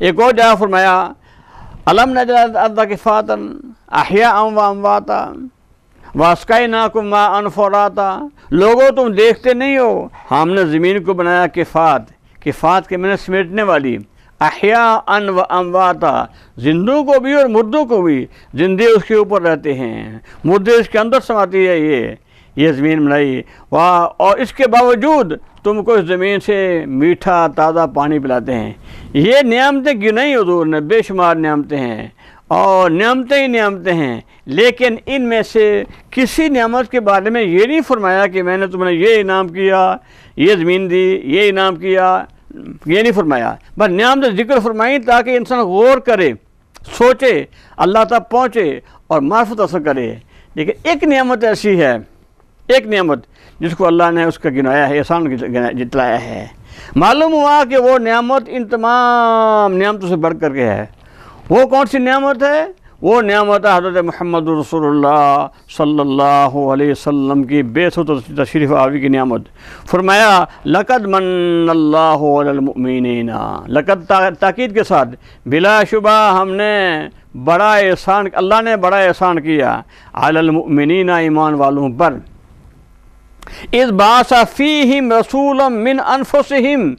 ایک اور جگہ فرمایا الم نجعل الارض کفاتا احیاء و امواتا واسقیناکم ماء فراتا، لوگوں تم دیکھتے نہیں ہو ہم نے زمین کو بنایا کفات کے میں نے سمیٹنے والی، احیاء و امواتا، زندوں کو بھی اور مردوں کو بھی، زندے اس کے اوپر رہتے ہیں، مردے اس کے اندر سماتی ہے، یہ زمین بنائی، اور اس کے باوجود تم کو اس زمین سے میٹھا تازہ پانی پلاتے ہیں۔ یہ نعمتیں گنائی حضور نے، بے شمار نعمتیں ہیں، اور نعمتیں ہی نعمتیں ہیں، لیکن ان میں سے کسی نعمت کے بارے میں یہ نہیں فرمایا کہ میں نے تمہیں یہ انعام کیا، یہ زمین دی، یہ انعام کیا، یہ نہیں فرمایا، بس نعمت ذکر فرمائی تاکہ انسان غور کرے، سوچے، اللہ تک پہنچے اور معرفت حاصل کرے۔ لیکن ایک نعمت ایسی ہے، ایک نعمت جس کو اللہ نے اس کا گنایا ہے، احسان جتلایا ہے، معلوم ہوا کہ وہ نعمت ان تمام نعمتوں سے بڑھ کر کے ہے۔ وہ کون سی نعمت ہے؟ وہ نعمت ہے حضرت محمد رسول اللہ صلی اللہ علیہ وسلم کی بعثت و تشریف آوری کی نعمت۔ فرمایا لقد من اللہ علی المؤمنین، لقد تاکید کے ساتھ، بلا شبہ ہم نے بڑا احسان، اللہ نے بڑا احسان کیا علی المؤمنین، ایمان والوں پر، اذ بعث فیہم رسولا من انفسہم،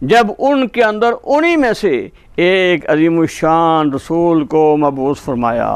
جب ان کے اندر انہی میں سے ایک عظیم الشان رسول کو مبعوث فرمایا۔